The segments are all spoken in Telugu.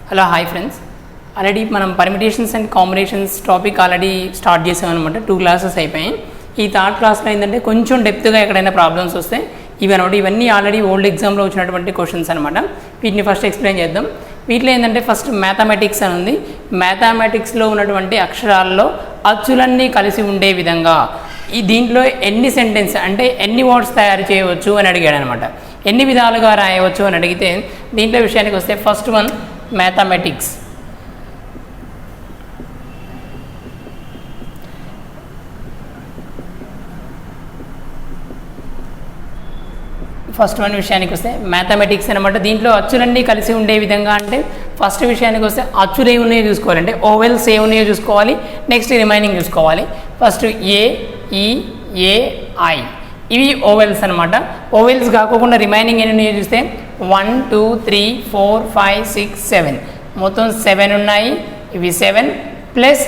హలో హాయ్ ఫ్రెండ్స్, ఆల్రెడీ మనం permutations and combinations topic already start చేసామన్నమాట. 2 క్లాసెస్ అయిపోయాయి. ఈ థర్డ్ క్లాస్లో ఏంటంటే కొంచెం డెప్త్గా ఎక్కడైనా ప్రాబ్లమ్స్ వస్తే ఇవన్నీ ఆల్రెడీ ఓల్డ్ ఎగ్జామ్లో వచ్చినటువంటి క్వశ్చన్స్ అనమాట. వీటిని ఫస్ట్ ఎక్స్ప్లెయిన్ చేద్దాం. వీటిలో ఏంటంటే ఫస్ట్ మ్యాథమెటిక్స్ అని ఉంది. మ్యాథమెటిక్స్లో ఉన్నటువంటి అక్షరాల్లో అచ్చులన్నీ కలిసి ఉండే విధంగా దీంట్లో ఎన్ని సెంటెన్స్ అంటే ఎన్ని వర్డ్స్ తయారు చేయవచ్చు అని అడిగాడు అనమాట. ఎన్ని విధాలుగా రాయవచ్చు అని అడిగితే దీంట్లో విషయానికి వస్తే first one mathematics. First one విషయానికి వస్తే మ్యాథమెటిక్స్ అనమాట. దీంట్లో అచ్చులన్నీ కలిసి ఉండే విధంగా అంటే ఫస్ట్ విషయానికి వస్తే అచ్చులు ఏ ఉన్నాయో చూసుకోవాలి, అంటే ఓవెల్స్ ఏ ఉన్నాయో చూసుకోవాలి, నెక్స్ట్ రిమైనింగ్ చూసుకోవాలి. ఫస్ట్ ఏ, ఈ, ఏ, ఐ ఇవి ఓవెల్స్ అనమాట. ఓవెల్స్ కాకుండా రిమైనింగ్ ఎన్ని ఉన్నాయో చూస్తే 1 2 3 4 5 6 7 మొత్తం 7 ఉన్నాయి. ఇవి 7 ప్లస్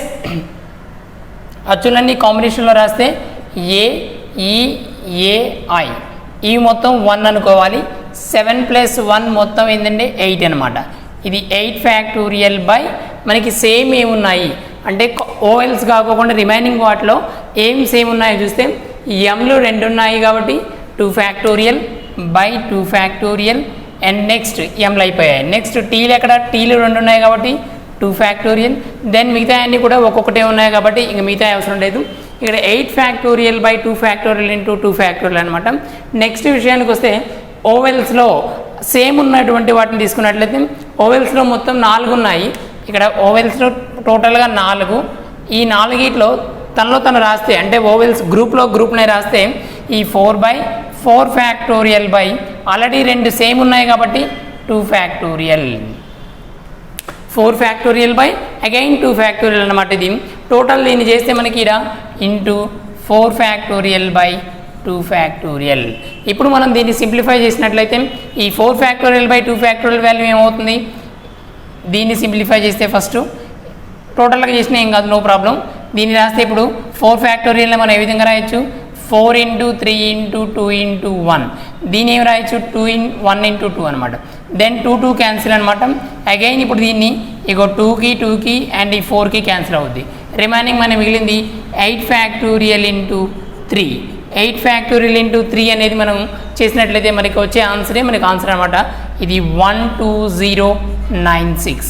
అచ్చులన్నీ కాంబినేషన్లో రాస్తే ఏ, ఈ, ఏ, ఐ ఇవి మొత్తం 1 అనుకోవాలి. 7 + 1 మొత్తం ఏంటంటే 8 అనమాట. ఇది 8 ఫ్యాక్టోరియల్ బై మనకి సేమ్ ఏమున్నాయి అంటే ఓవెల్స్ కాకుండా రిమైనింగ్ వాటిలో ఏం సేమ్ ఉన్నాయో చూస్తే ఎంలు 2 ఉన్నాయి కాబట్టి 2 factorial by 2 factorial and next ఎంలు అయిపోయాయి. నెక్స్ట్ టీలు ఎక్కడ టీలు 2 ఉన్నాయి కాబట్టి 2 ఫ్యాక్టోరియల్. దెన్ మిగతా అన్నీ కూడా ఒక్కొక్కటే ఉన్నాయి కాబట్టి ఇంక మిగతా అవసరం లేదు. ఇక్కడ 8 factorial by 2 factorial into 2 factorial అనమాట. నెక్స్ట్ విషయానికి వస్తే ఓవెల్స్లో సేమ్ ఉన్నటువంటి వాటిని తీసుకున్నట్లయితే ఓవెల్స్లో మొత్తం 4 ఉన్నాయి. ఇక్కడ ఓవెల్స్లో టోటల్గా 4. ఈ 4 తనలో తను రాస్తే అంటే ఓవెల్స్ గ్రూప్నే రాస్తే ఈ 4/4 ఫ్యాక్టోరియల్ బై ఆల్రెడీ 2 సేమ్ ఉన్నాయి కాబట్టి 2 factorial. 4 factorial by again 2 factorial అనమాట. ఇది టోటల్ దీన్ని చేస్తే మనకి ఇలా ఇంటూ 4 ఫ్యాక్టోరియల్ బై 2 ఫ్యాక్టోరియల్. ఇప్పుడు మనం దీన్ని సింప్లిఫై చేసినట్లయితే ఈ 4 ఫ్యాక్టోరియల్ బై 2 ఫ్యాక్టోరియల్ వాల్యూ ఏమవుతుంది? దీన్ని సింప్లిఫై చేస్తే ఫస్ట్ టోటల్గా చేసినా ఏం కాదు, నో ప్రాబ్లం. దీన్ని రాస్తే ఇప్పుడు 4 ఫ్యాక్టోరియల్ని మనం ఏ విధంగా రాయొచ్చు? 4 × 3 × 2 × 1. దీన్ని ఏం రాయొచ్చు? 1 × 2 అనమాట. దెన్ 2 క్యాన్సిల్ అనమాట. అగైన్ ఇప్పుడు దీన్ని 2కి అండ్ ఈ 4కి క్యాన్సిల్ అవుద్ది. రిమైనింగ్ మనకి మిగిలింది 8 ఫ్యాక్టోరియల్ ఇంటూ 3. 8 ఫ్యాక్టోరియల్ ఇంటూ 3 అనేది మనం చేసినట్లయితే మనకి వచ్చే ఆన్సరే మనకి ఆన్సర్ అనమాట. ఇది 12096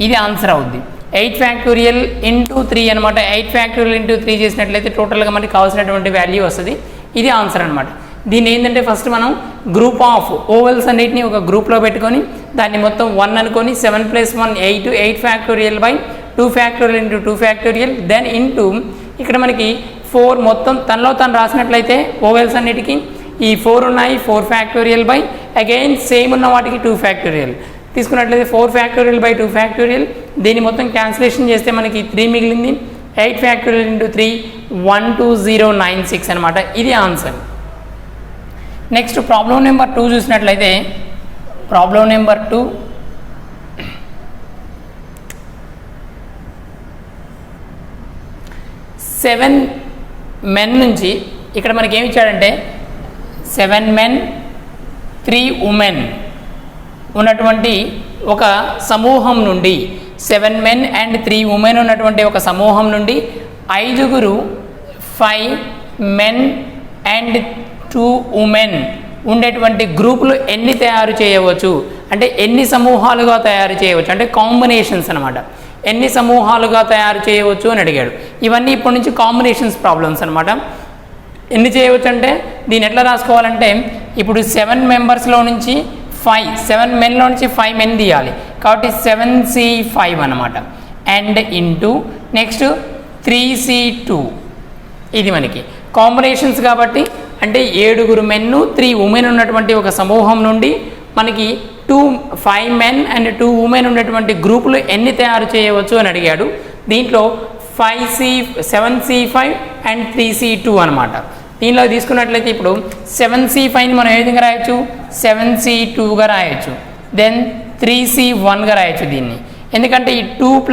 ఇది ఆన్సర్ అవుద్ది. 8 ఫ్యాక్టోరియల్ ఇంటూ 3 అనమాట. 8 ఫ్యాక్టోరియల్ ఇంటూ 3 చేసినట్లయితే టోటల్గా మనకి కావాల్సినటువంటి వాల్యూ వస్తుంది. ఇది ఆన్సర్ అనమాట. దీన్ని ఏంటంటే ఫస్ట్ మనం గ్రూప్ ఆఫ్ ఓవెల్స్ అన్నిటిని ఒక గ్రూప్లో పెట్టుకొని దాన్ని మొత్తం 1 అనుకొని 7 + 1 8 factorial by 2 factorial into 2 factorial then into ఇక్కడ మనకి 4 మొత్తం తనలో తను రాసినట్లయితే ఓవెల్స్ అన్నిటికీ ఈ 4 ఉన్నాయి. 4 ఫ్యాక్టోరియల్ బై అగైన్ సేమ్ ఉన్న వాటికి 2 ఫ్యాక్టోరియల్ తీసుకున్నట్లయితే 4 ఫ్యాక్టోరియల్ బై 2 ఫ్యాక్టోరియల్. దీన్ని మొత్తం క్యాన్సిలేషన్ చేస్తే మనకి 3 మిగిలింది. 8 ఫ్యాక్టోరియల్ ఇంటూ 3 12096 అనమాట. ఇది ఆన్సర్. నెక్స్ట్ ప్రాబ్లం నెంబర్ 2 చూసినట్లయితే ప్రాబ్లం నెంబర్ 2 7 men నుంచి ఇక్కడ మనకి ఏమి ఇచ్చాడంటే 7 men 3 women ఉన్నటువంటి ఒక సమూహం నుండి 7 men and 3 women ఉన్నటువంటి ఒక సమూహం నుండి 5 5 men and 2 women ఉండేటువంటి గ్రూపులు ఎన్ని తయారు చేయవచ్చు అంటే ఎన్ని సమూహాలుగా తయారు చేయవచ్చు అంటే కాంబినేషన్స్ అనమాట. ఎన్ని సమూహాలుగా తయారు చేయవచ్చు అని అడిగాడు. ఇవన్నీ ఇప్పటి నుంచి కాంబినేషన్స్ ప్రాబ్లమ్స్ అనమాట. ఎన్ని చేయవచ్చు అంటే దీన్ని ఎట్లా రాసుకోవాలంటే ఇప్పుడు 7 మెంబర్స్లో నుంచి 7 మెన్లో నుంచి 5 men తీయాలి కాబట్టి 7C5 అనమాట. అండ్ ఇంటూ నెక్స్ట్ 3C2 ఇది మనకి కాంబినేషన్స్ కాబట్టి అంటే 7 men 3 women ఉన్నటువంటి ఒక సమూహం నుండి మనకి 5 men and 2 women ఉన్నటువంటి గ్రూపులు ఎన్ని తయారు చేయవచ్చు అని అడిగాడు. దీంట్లో 7C5 అండ్ 3C2 అనమాట. దీనిలో తీసుకున్నట్లయితే ఇప్పుడు 7C5ని మనం ఏ విధంగా రాయొచ్చు? 7C2గా రాయొచ్చు. దెన్ 3C1గా రాయొచ్చు దీన్ని. ఎందుకంటే ఈ 2 +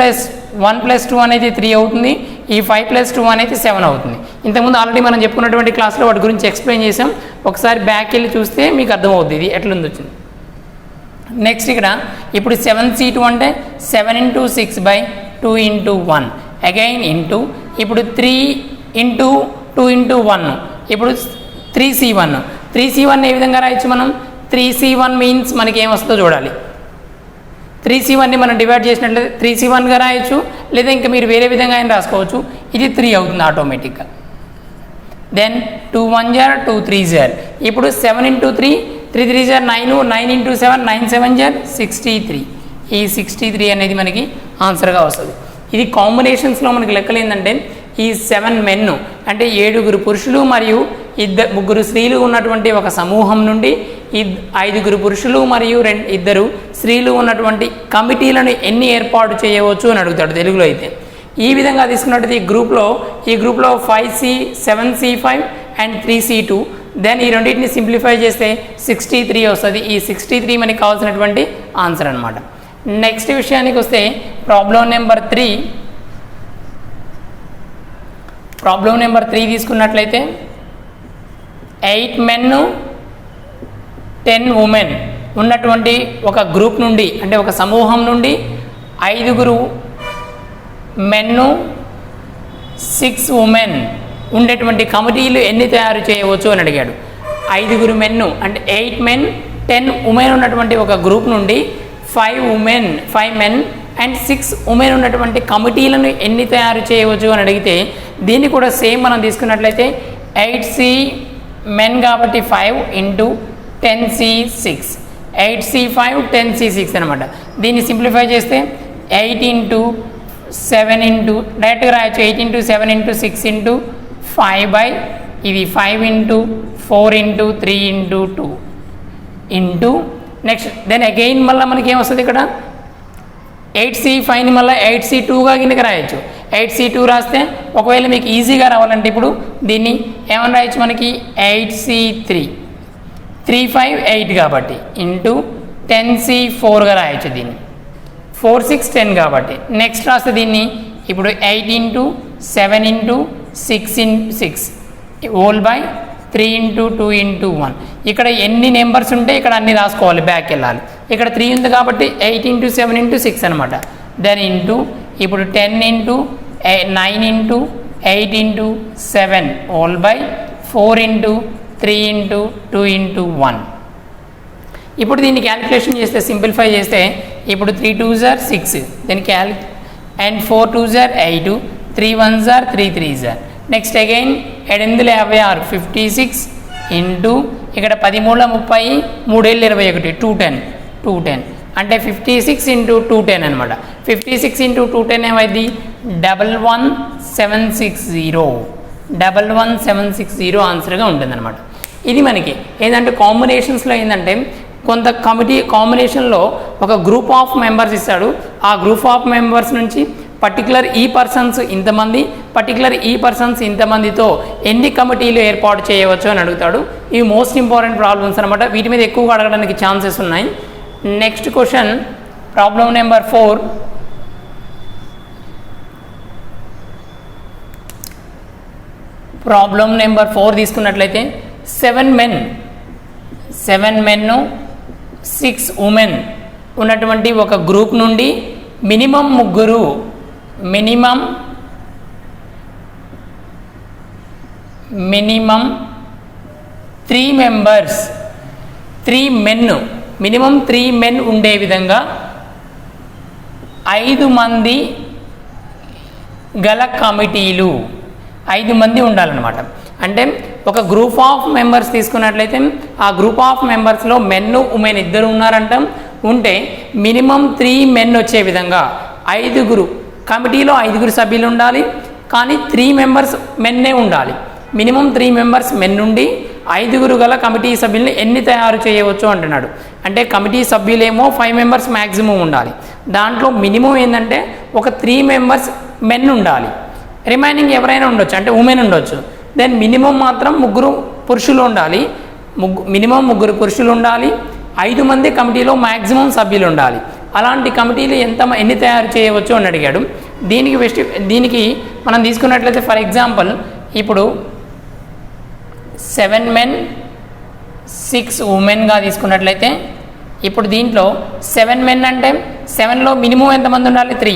1 + 2 అనేది 3 అవుతుంది. ఈ 5 + 2 అనేది 7 అవుతుంది. ఇంతకుముందు ఆల్రెడీ మనం చెప్పుకున్నటువంటి క్లాస్లో వాటి గురించి ఎక్స్ప్లెయిన్ చేసాం. ఒకసారి బ్యాక్ వెళ్ళి చూస్తే మీకు అర్థమవుతుంది ఇది ఎట్లుంది వచ్చింది. నెక్స్ట్ ఇక్కడ ఇప్పుడు 7c2 అంటే 7 × 6 / 2 × 1 అగైన్ ఇంటూ ఇప్పుడు 3 × 2 × 1 ఇప్పుడు 3c1 ఏ విధంగా రాయొచ్చు మనం 3c1 మీన్స్ మనకి ఏమొస్తుందో చూడాలి 3c1ని మనం డివైడ్ చేసినట్లయితే 3c1గా రాయొచ్చు లేదా ఇంకా మీరు వేరే విధంగా అయినా రాసుకోవచ్చు ఇది 3 అవుతుంది ఆటోమేటిక్గా దెన్ 2 1 * 2 3 ఇప్పుడు 7 × 3 3 3 9 9 × 7 9 7 63 ఈ 63 అనేది మనకి ఆన్సర్గా వస్తుంది ఇది కాంబినేషన్స్లో మనకి లెక్కలు ఏంటంటే ఈ 7 మెన్ అంటే 7 పురుషులు మరియు 3 స్త్రీలు ఉన్నటువంటి ఒక సమూహం నుండి 5 పురుషులు మరియు 2 స్త్రీలు ఉన్నటువంటి కమిటీలను ఎన్ని ఏర్పాటు చేయవచ్చు అని అడుగుతాడు తెలుగులో అయితే ఈ విధంగా తీసుకున్నట్టు ఈ గ్రూప్లో 5c 7c5 and 3c2 then ఈ రెండింటిని సింప్లిఫై చేస్తే 63 వస్తుంది ఈ 63 మనకి కావాల్సినటువంటి ఆన్సర్ అనమాట నెక్స్ట్ విషయానికి వస్తే ప్రాబ్లం నెంబర్ 3 తీసుకున్నట్లయితే 8 men 10 women ఉన్నటువంటి ఒక గ్రూప్ నుండి అంటే ఒక సమూహం నుండి 5 men 6 women ఉండేటువంటి కమిటీలు ఎన్ని తయారు చేయవచ్చు అని అడిగాడు 5 men అంటే 8 men 10 women ఉన్నటువంటి ఒక గ్రూప్ నుండి 5 men అండ్ 6 women ఉన్నటువంటి కమిటీలను ఎన్ని తయారు చేయవచ్చు అని అడిగితే దీన్ని కూడా సేమ్ మనం తీసుకున్నట్లయితే 8c men కాబట్టి 5 × 10c6 8c5 10c6 అనమాట దీన్ని సింప్లిఫై చేస్తే 8 × 7 డైరెక్ట్గా రాయొచ్చు 8 × 7 × 6 × 5 ఇది 5 × 4 × 3 × 2 ఇంటూ నెక్స్ట్ దెన్ అగైన్ మళ్ళీ మనకి ఏమొస్తుంది ఇక్కడ 8c5ని మళ్ళీ 8c2గా కిందకి రాయొచ్చు 8c2 రాస్తే ఒకవేళ మీకు ఈజీగా రావాలంటే ఇప్పుడు దీన్ని ఏమని రాయొచ్చు మనకి 8c3 3 5 8 కాబట్టి ఇంటూ 10c4గా రాయొచ్చు దీన్ని 4 6 10 కాబట్టి నెక్స్ట్ రాస్తే దీన్ని ఇప్పుడు 8 × 7 × 6 × 6 హోల్ బై 3 × 2 × 1 ఇక్కడ ఎన్ని నెంబర్స్ ఉంటే ఇక్కడ అన్ని రాసుకోవాలి బ్యాక్ వెళ్ళాలి ఇక్కడ 3 ఉంది కాబట్టి 8 × 7 × 6 అనమాట దెన్ ఇంటూ ఇప్పుడు 10 × 9 × 8 × 7 హోల్ బై 4 × 3 × 2 × 1 ఇప్పుడు దీన్ని క్యాలిక్యులేషన్ చేస్తే సింప్లిఫై చేస్తే ఇప్పుడు 3 2s are 6 then and 4 2s are 8 3 1s are 3 3s are next again 8 56 into ఇక్కడ 13 30 3 21 210 అంటే 56 × 210 అనమాట 56 × 210 ఏమైంది 11760 ఆన్సర్గా ఉంటుంది అనమాట ఇది మనకి ఏంటంటే కాంబినేషన్స్లో ఏంటంటే కొంత కమిటీ కాంబినేషన్లో ఒక గ్రూప్ ఆఫ్ మెంబర్స్ ఇస్తాడు ఆ గ్రూప్ ఆఫ్ మెంబర్స్ నుంచి పర్టికులర్ ఈ పర్సన్స్ ఇంతమంది పర్టికులర్ ఈ పర్సన్స్ ఇంతమందితో ఎన్ని కమిటీలు ఏర్పాటు చేయవచ్చు అని అడుగుతాడు ఇవి మోస్ట్ ఇంపార్టెంట్ ప్రాబ్లమ్స్ అనమాట వీటి మీద ఎక్కువగా అడగడానికి ఛాన్సెస్ ఉన్నాయి నెక్స్ట్ క్వశ్చన్ ప్రాబ్లం నెంబర్ 4 తీసుకున్నట్లయితే 7 men 6 women ఉన్నటువంటి ఒక గ్రూప్ నుండి minimum 3 members 3 men minimum 3 men ఉండే విధంగా 5 మంది గల కమిటీలు 5 మంది ఉండాలన్నమాట అంటే ఒక గ్రూప్ ఆఫ్ మెంబర్స్ తీసుకున్నట్లయితే ఆ గ్రూప్ ఆఫ్ మెంబర్స్లో మెన్ ఉమెన్ ఇద్దరు ఉన్నారంటాం ఉంటే మినిమం 3 men వచ్చే విధంగా 5 కమిటీలో 5 సభ్యులు ఉండాలి కానీ 3 members మెన్నే ఉండాలి మినిమం 3 members మెన్ నుండి 5 గల కమిటీ సభ్యుల్ని ఎన్ని తయారు చేయవచ్చు అంటున్నాడు అంటే కమిటీ సభ్యులేమో 5 members మ్యాక్సిమం ఉండాలి దాంట్లో మినిమం ఏంటంటే ఒక 3 members మెన్ ఉండాలి రిమైనింగ్ ఎవరైనా ఉండొచ్చు అంటే ఉమెన్ ఉండొచ్చు దెన్ మినిమం మాత్రం 3 పురుషులు ఉండాలి మినిమం 3 పురుషులు ఉండాలి 5 మంది కమిటీలో మ్యాక్సిమం సభ్యులు ఉండాలి అలాంటి కమిటీలు ఎన్ని తయారు చేయవచ్చు అని అడిగాడు దీనికి మనం తీసుకున్నట్లయితే ఫర్ ఎగ్జాంపుల్ ఇప్పుడు 7 men 6 womenగా తీసుకున్నట్లయితే ఇప్పుడు దీంట్లో 7 మెన్ అంటే 7లో మినిమం ఎంతమంది ఉండాలి 3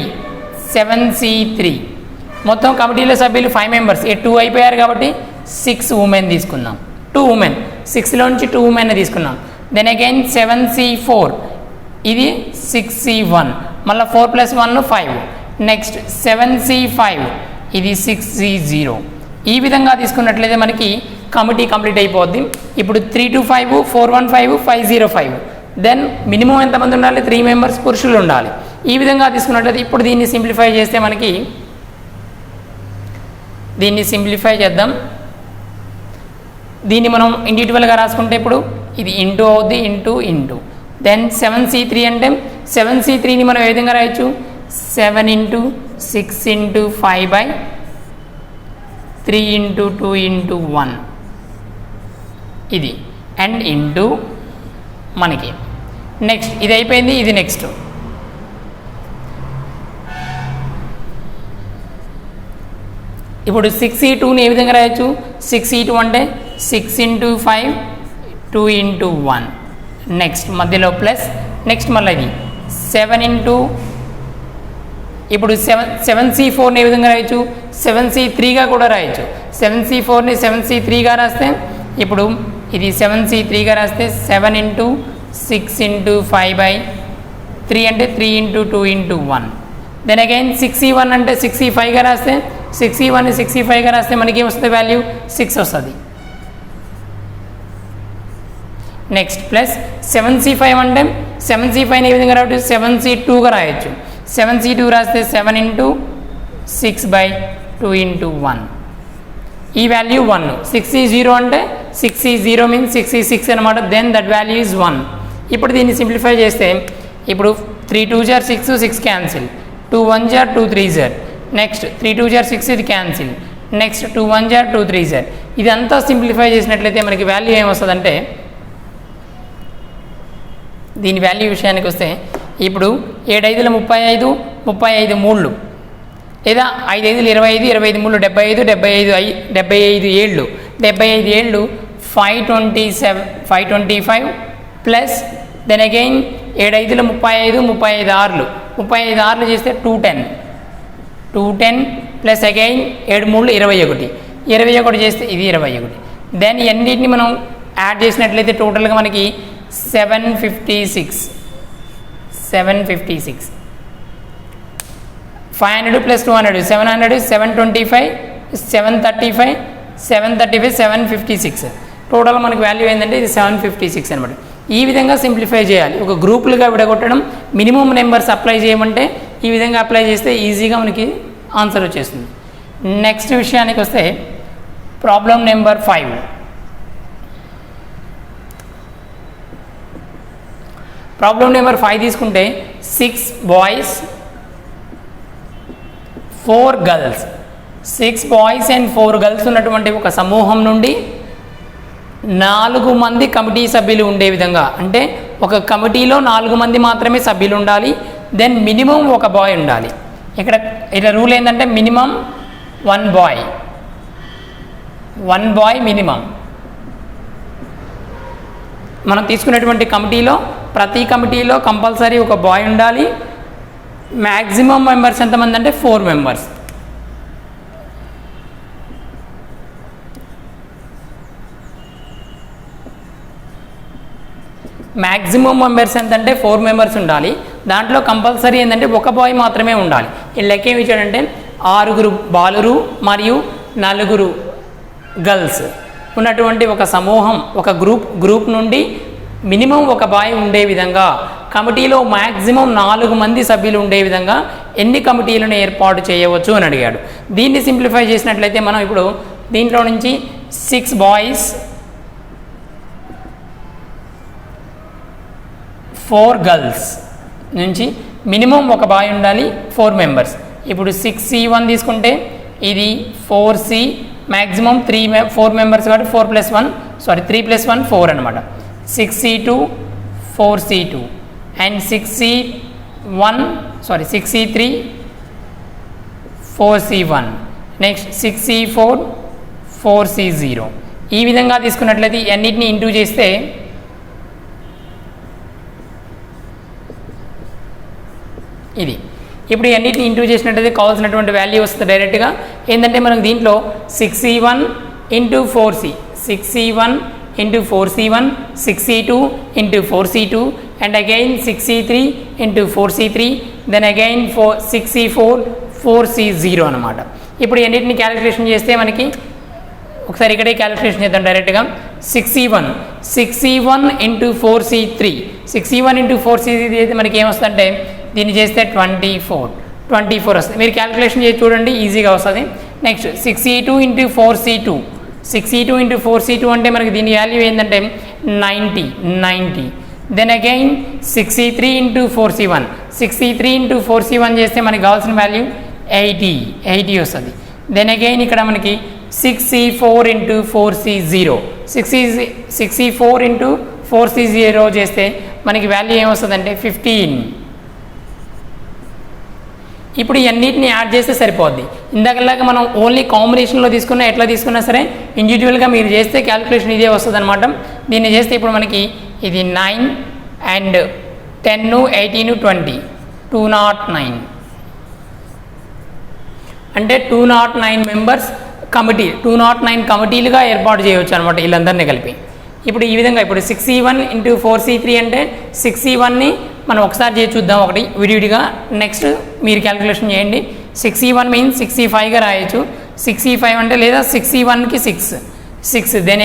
7C3 మొత్తం కమిటీలో సభ్యులు 5 మెంబర్స్ 2 అయిపోయారు కాబట్టి 6 ఉమెన్ తీసుకుందాం 2 ఉమెన్ 6లో నుంచి 2 ఉమెన్ తీసుకున్నాం దెన్ అగైన్ 7C4 ఇది 6C1 మళ్ళీ 4 + 1 5 నెక్స్ట్ 7C5 ఇది 6C0 ఈ విధంగా తీసుకున్నట్లయితే మనకి కమిటీ కంప్లీట్ అయిపోద్ది ఇప్పుడు 3 to 5 415 505 దెన్ మినిమం ఎంతమంది ఉండాలి 3 మెంబర్స్ పురుషులు ఉండాలి ఈ విధంగా తీసుకున్నట్లయితే ఇప్పుడు దీన్ని సింప్లిఫై చేస్తే మనకి దీన్ని సింప్లిఫై చేద్దాం దీన్ని మనం ఇండివిజువల్గా రాసుకుంటే ఇప్పుడు ఇది ఇంటూ అవుద్ది ఇంటూ దెన్ 7C3 అంటే 7C3ని మనం ఏ విధంగా రాయొచ్చు 7 × 6 × 5/3 × 2 × 1 ఇది అండ్ ఇంటూ మనకి నెక్స్ట్ ఇది అయిపోయింది ఇది నెక్స్ట్ ఇప్పుడు 6C2ని ఏ విధంగా రాయొచ్చు 6C2 అంటే 6 × 5 2 × 1 నెక్స్ట్ మధ్యలో ప్లస్ నెక్స్ట్ మళ్ళీ ఇది 7 ఇప్పుడు 7C4ని ఏ విధంగా రాయొచ్చు 7C3గా కూడా రాయొచ్చు 7C4ని 7C3గా రాస్తే ఇప్పుడు ఇది 7C3గా రాస్తే 7 × 6 × 5/3 అంటే 3 × 2 × 1 దెన్ అగైన్ 6C1 అంటే 6C5గా రాస్తే 6C1ని 6C5గా రాస్తే మనకి ఏమొస్తుంది వాల్యూ 6 వస్తుంది నెక్స్ట్ ప్లస్ 7C5 అంటే 7C5ని ఏ విధంగా రాయొచ్చు 7C2గా రాయొచ్చు 7C2 రాస్తే 7 × 6/2 × 1 ఈ వాల్యూ 1 6C0 అంటే 6C0 మీన్స్ 6C6 అనమాట దెన్ దట్ వాల్యూ ఈజ్ 1 ఇప్పుడు దీన్ని సింప్లిఫై చేస్తే ఇప్పుడు 3 2s are 6 6 cancel 2 1s are 2 3s are next 3 2s are 6 ఇది cancel next 2 1s are 2 3s are ఇదంతా సింప్లిఫై చేసినట్లయితే మనకి వాల్యూ ఏమొస్తుందంటే దీని వాల్యూ విషయానికి వస్తే ఇప్పుడు 7 5 35 35 3 లేదా 5 5 25 25 3 75 75 7 75 7 525 ప్లస్ దెన్ అగైన్ 7 5 35 35 6 చేస్తే 210 ప్లస్ అగైన్ 7 3 21 చేస్తే ఇది 21 దెన్ ఇవన్నిటిని మనం యాడ్ చేసినట్లయితే టోటల్గా మనకి 756 500 + 200 700 725 735 756 టోటల్ మనకి వాల్యూ ఏంటంటే ఇది 756 అనమాట ఈ విధంగా సింప్లిఫై చేయాలి ఒక గ్రూపులుగా విడగొట్టడం మినిమం నెంబర్స్ అప్లై చేయమంటే ఈ విధంగా అప్లై చేస్తే ఈజీగా మనకి ఆన్సర్ వచ్చేస్తుంది నెక్స్ట్ విషయానికి వస్తే ప్రాబ్లం నెంబర్ 5 ప్రాబ్లం నెంబర్ 5 తీసుకుంటే 6 boys 4 girls 6 boys and 4 girls ఉన్నటువంటి ఒక సమూహం నుండి 4 మంది కమిటీ సభ్యులు ఉండే విధంగా అంటే ఒక కమిటీలో 4 మంది మాత్రమే సభ్యులు ఉండాలి దెన్ మినిమం ఒక బాయ్ ఉండాలి ఇక్కడ రూల్ ఏంటంటే మినిమం 1 బాయ్ మినిమం మనం తీసుకునేటువంటి కమిటీలో ప్రతి కమిటీలో కంపల్సరీ ఒక బాయ్ ఉండాలి మ్యాక్సిమం మెంబర్స్ ఎంతమంది అంటే 4 మెంబర్స్ మ్యాక్సిమం మెంబర్స్ ఎంతంటే 4 మెంబర్స్ ఉండాలి దాంట్లో కంపల్సరీ ఏంటంటే ఒక బాయ్ మాత్రమే ఉండాలి ఈ లెక్క ఏమి ఇచ్చాడంటే 6 బాలురు మరియు 4 గర్ల్స్ ఉన్నటువంటి ఒక సమూహం ఒక గ్రూప్ నుండి మినిమం ఒక బాయ్ ఉండే విధంగా కమిటీలో మ్యాక్సిమం 4 మంది సభ్యులు ఉండే విధంగా ఎన్ని కమిటీలను ఏర్పాటు చేయవచ్చు అని అడిగాడు దీన్ని సింప్లిఫై చేసినట్లయితే మనం ఇప్పుడు దీంట్లో నుంచి 6 బాయ్స్ 4 గర్ల్స్ నుంచి మినిమం ఒక బాయ్ ఉండాలి 4 మెంబర్స్ ఇప్పుడు 6C1 తీసుకుంటే ఇది 4C మ్యాక్సిమం 4 మెంబర్స్ కాబట్టి 3 + 1 4 అనమాట 6C2 4C2 and 6C3 4C1 next 6C4 4C0 ఈ విధంగా తీసుకున్నట్లయితే అన్నిటిని ఇంటూ చేస్తే ఇది. ఇప్పుడు ఇవన్నిటిని ఇంటూ చేసినట్టయితే కావాల్సినటువంటి వాల్యూ వస్తుంది డైరెక్ట్గా. ఏంటంటే మనకు దీంట్లో 6c1 into 4c, 6c1 into 4c1, 6c2 into 4c2 and again 6c3 into 4c3, then again 6c4, 4c0 అనమాట. ఇప్పుడు ఇవన్నిటిని క్యాలిక్యులేషన్ చేస్తే మనకి ఒకసారి ఇక్కడే క్యాలిక్యులేషన్ చేద్దాం డైరెక్ట్గా. 6c1 into 4c3, 6c1 into 4c3 అయితే మనకి ఏమొస్తుందంటే దీన్ని చేస్తే 24 వస్తుంది. మీరు క్యాలిక్యులేషన్ చేసి చూడండి, ఈజీగా వస్తుంది. Next 6c2 into 4c2, 6c2 into 4c2 అంటే మనకి దీని వాల్యూ ఏంటంటే 90. Then again 6c3 into 4c1, 6c3 into 4c1 చేస్తే మనకి కావాల్సిన వాల్యూ 80 వస్తుంది. దెన్ అగైన్ ఇక్కడ మనకి 6c4 into 4c0, 6c4 into 4c0 చేస్తే మనకి వాల్యూ ఏమొస్తుందంటే 15. ఇప్పుడు ఇవన్నిటిని యాడ్ చేస్తే సరిపోద్ది. ఇందాకలాగా మనం ఓన్లీ కాంబినేషన్లో తీసుకున్నా ఎట్లా తీసుకున్నా సరే ఇండివిజువల్గా మీరు చేస్తే క్యాలిక్యులేషన్ ఇదే వస్తుంది అనమాట. దీన్ని చేస్తే ఇప్పుడు మనకి ఇది 9 అండ్ 10, 18, 20, 209 అంటే 209 మెంబర్స్ కమిటీ, 209 కమిటీలుగా ఏర్పాటు చేయవచ్చు అనమాట వీళ్ళందరినీ కలిపి. ఇప్పుడు ఈ విధంగా ఇప్పుడు 6c1 ఇంటూ 4c3 అంటే 6c1ని మనం ఒకసారి చేసి చూద్దాం ఒకటి విడివిడిగా. నెక్స్ట్ మీరు క్యాలిక్యులేషన్ చేయండి. 6c1 మీన్స్ 65గా రాయొచ్చు, 65 అంటే లేదా 6c1కి 6, దెన్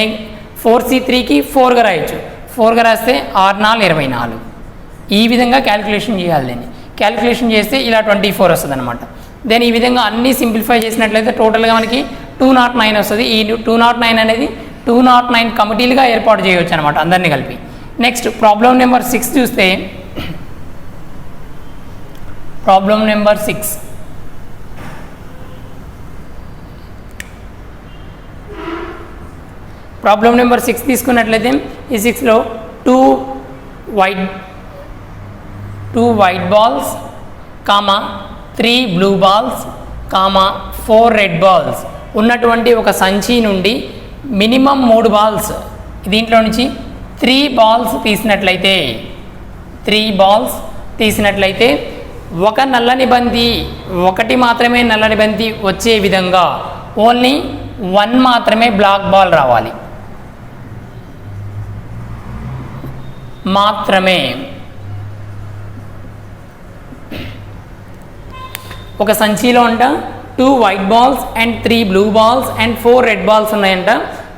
4c3కి 4గా రాయొచ్చు, 4గా రాస్తే 6 4 24. ఈ విధంగా క్యాలిక్యులేషన్ చేయాలి. దీన్ని క్యాలిక్యులేషన్ చేస్తే ఇలా 24 వస్తుంది అనమాట. దెన్ ఈ విధంగా అన్నీ సింప్లిఫై చేసినట్లయితే టోటల్గా మనకి 209 వస్తుంది. ఈ 209 అనేది 209 కమిటీలుగా ఏర్పాటు చేయవచ్చు అనమాట అందరినీ కలిపి. నెక్స్ట్ ప్రాబ్లం నెంబర్ 6 చూస్తే, ప్రాబ్లం నెంబర్ 6 తీసుకున్నట్లయితే ఈ 6లో 2 white balls, 3 blue balls, 4 red balls ఉన్నటువంటి ఒక సంచి నుండి మినిమం 3 బాల్స్, దీంట్లో నుంచి 3 బాల్స్ తీసినట్లయితే ఒక నల్లని బంతి, ఒకటి మాత్రమే నల్లని బంతి వచ్చే విధంగా ఓన్లీ 1 మాత్రమే బ్లాక్ బాల్ రావాలి మాత్రమే. ఒక సంచిలో అంట 2 white balls and 3 blue balls and 4 red balls ఉన్నాయంట.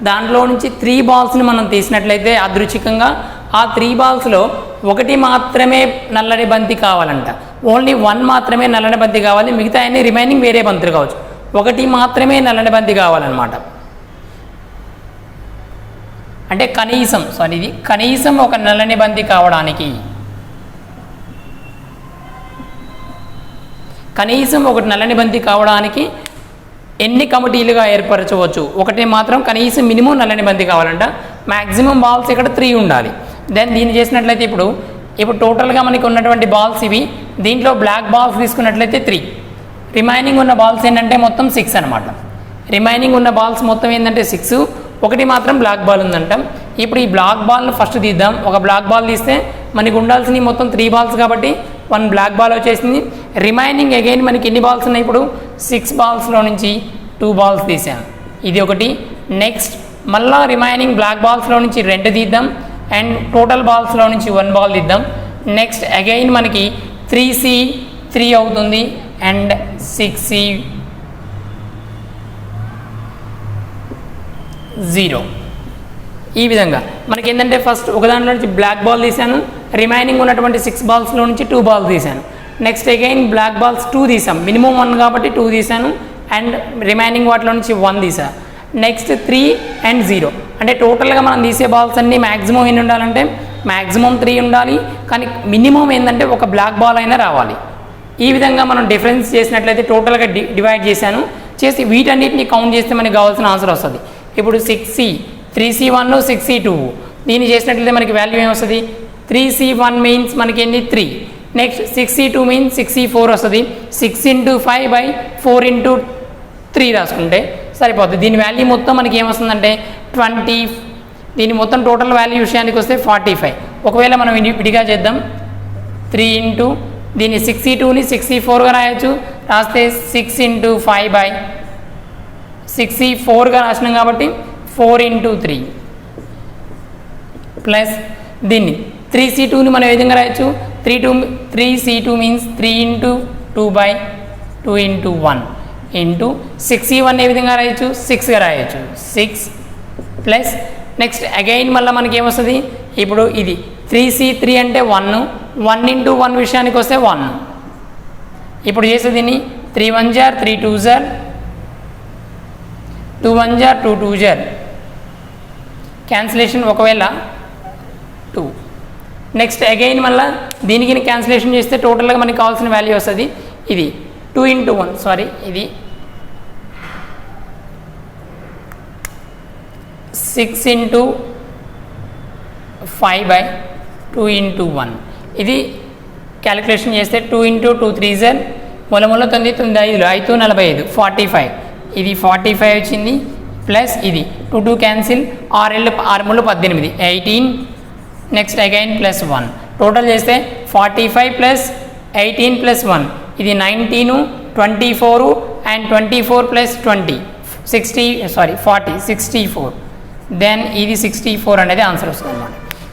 దాంట్లో నుంచి 3 బాల్స్ని మనం తీసినట్లయితే అదృచ్ఛికంగా ఆ 3 బాల్స్లో ఒకటి మాత్రమే నల్లని బంతి కావాలంట. ఓన్లీ 1 మాత్రమే నల్లని బంతి కావాలి, మిగతా అన్ని రిమైనింగ్ వేరే బంతులు కావచ్చు. ఒకటి మాత్రమే నల్లని బంతి కావాలన్నమాట. అంటే కనీసం ఒక నల్లని బంతి కావడానికి ఎన్ని కమిటీలుగా ఏర్పరచవచ్చు? ఒకటి మాత్రం కనీసం మినిమం నల్లని బంతి కావాలంట. మ్యాక్సిమం బాల్స్ ఇక్కడ 3 ఉండాలి. దెన్ దీన్ని చేసినట్లయితే ఇప్పుడు టోటల్గా మనకి ఉన్నటువంటి బాల్స్ ఇవి. దీంట్లో బ్లాక్ బాల్స్ తీసుకున్నట్లయితే 3, రిమైనింగ్ ఉన్న బాల్స్ ఏంటంటే మొత్తం 6 అనమాట. రిమైనింగ్ ఉన్న బాల్స్ మొత్తం ఏంటంటే 6, ఒకటి మాత్రం బ్లాక్ బాల్ ఉందంట. ఇప్పుడు ఈ బ్లాక్ బాల్ను ఫస్ట్ తీద్దాం. ఒక బ్లాక్ బాల్ తీస్తే మనకి ఉండాల్సినవి మొత్తం 3 బాల్స్ కాబట్టి 1 బ్లాక్ బాల్ వచ్చేసింది. రిమైనింగ్ అగైన్ మనకి ఎన్ని బాల్స్ ఉన్నాయి? ఇప్పుడు 6 బాల్స్లో నుంచి 2 బాల్స్ తీసాం, ఇది ఒకటి. నెక్స్ట్ మళ్ళా రిమైనింగ్ బ్లాక్ బాల్స్లో నుంచి 2 తీద్దాం అండ్ టోటల్ బాల్స్లో నుంచి 1 బాల్ తీద్దాం. నెక్స్ట్ అగైన్ మనకి 3C3 అవుతుంది అండ్ 6C0. ఈ విధంగా మనకి ఏంటంటే ఫస్ట్ ఒక దాంట్లో నుంచి బ్లాక్ బాల్ తీసాను, రిమైనింగ్ ఉన్నటువంటి 6 బాల్స్లో నుంచి 2 బాల్స్ తీసాను. నెక్స్ట్ అగైన్ బ్లాక్ బాల్స్ 2 తీసాం, మినిమం 1 కాబట్టి 2 తీసాను అండ్ రిమైనింగ్ వాటిలో నుంచి 1 తీసా. నెక్స్ట్ 3 and 0 అంటే టోటల్గా మనం తీసే బాల్స్ అన్నీ మ్యాక్సిమం ఎన్ని ఉండాలంటే మ్యాక్సిమం 3 ఉండాలి, కానీ మినిమం ఏంటంటే ఒక బ్లాక్ బాల్ అయినా రావాలి. ఈ విధంగా మనం డిఫరెన్స్ చేసినట్లయితే టోటల్గా డివైడ్ చేసి వీటన్నిటిని కౌంట్ చేస్తే మనకి కావాల్సిన ఆన్సర్ వస్తుంది. ఇప్పుడు 6C, 3C1, 6C2 దీన్ని చేసినట్లయితే మనకి వాల్యూ ఏమొస్తుంది? 3C1 మీన్స్ మనకి ఎన్ని 3. నెక్స్ట్ 6C2 మీన్స్ 6C4 వస్తుంది. 6 × 5/4 × 3 రాసుకుంటే సరిపోతుంది. దీని వాల్యూ మొత్తం మనకి ఏమొస్తుందంటే 20. దీని మొత్తం టోటల్ వాల్యూ విషయానికి వస్తే 45. ఒకవేళ మనం విడిగా చేద్దాం, 3 × దీన్ని 62ని 64గా రాయొచ్చు. రాస్తే 6 × 5 64గా రాసినాం కాబట్టి 4 × 3 ప్లస్ దీన్ని 3C2ని మనం ఏ విధంగా రాయొచ్చు, 3C2 మీన్స్ 3 × 2 × 1 ఇంటూ 6C1 ఏ విధంగా రాయొచ్చు, 6గా రాయొచ్చు. 6 ప్లస్ నెక్స్ట్ అగైన్ మళ్ళీ మనకి ఏమొస్తుంది, ఇప్పుడు ఇది 3C3 అంటే 1 × 1 విషయానికి వస్తే 1. ఇప్పుడు చేసే దీన్ని 3 × 1 = 3 × 2 = 2 × 1 = 2 × 2 = క్యాన్సిలేషన్ ఒకవేళ 2. నెక్స్ట్ అగైన్ మళ్ళీ దీనికి క్యాన్సిలేషన్ చేస్తే టోటల్గా మనకి కావాల్సిన వాల్యూ వస్తుంది. ఇది 2 × 1 సారీ ఇది 6 × 5/2 × 1. ఇది క్యాలిక్యులేషన్ చేస్తే 2 × 2 = 3 = మూల 9 9 5 5 45 45. ఇది 45 వచ్చింది. ప్లస్ ఇది 2 2 cancel 6 3 18 18. Next again plus 1 total చేస్తే 45 ప్లస్ 18 ప్లస్ 1 ఇది 19 24 అండ్ 24 ప్లస్ 20 40 64. దెన్ ఇది 64 అనేది ఆన్సర్ వస్తుంది అనమాట.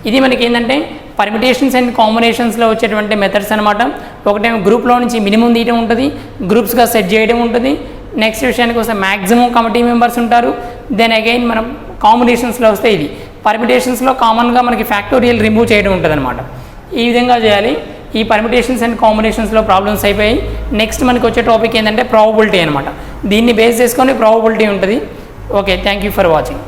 ఇది మనకి ఏంటంటే పర్మిటేషన్స్ అండ్ కాంబినేషన్స్లో వచ్చేటువంటి మెథడ్స్ అనమాట. ఒకటేమో గ్రూప్లో నుంచి మినిమం తీయడం ఉంటుంది, గ్రూప్స్గా సెట్ చేయడం ఉంటుంది. నెక్స్ట్ విషయానికి వస్తే మ్యాక్సిమం కమిటీ మెంబర్స్ ఉంటారు. దెన్ అగైన్ మనం కాంబినేషన్స్లో వస్తే ఇది పర్మిటేషన్స్లో కామన్గా మనకి ఫ్యాక్టోరియల్ రిమూవ్ చేయడం ఉంటుంది అనమాట. ఈ విధంగా చేయాలి. ఈ పర్మిటేషన్స్ అండ్ కాంబినేషన్స్లో ప్రాబ్లమ్స్ అయిపోయి నెక్స్ట్ మనకి వచ్చే టాపిక్ ఏంటంటే ప్రాబబిలిటీ అనమాట. దీన్ని బేస్ చేసుకొని ప్రాబబిలిటీ ఉంటుంది. Okay, thank you for watching.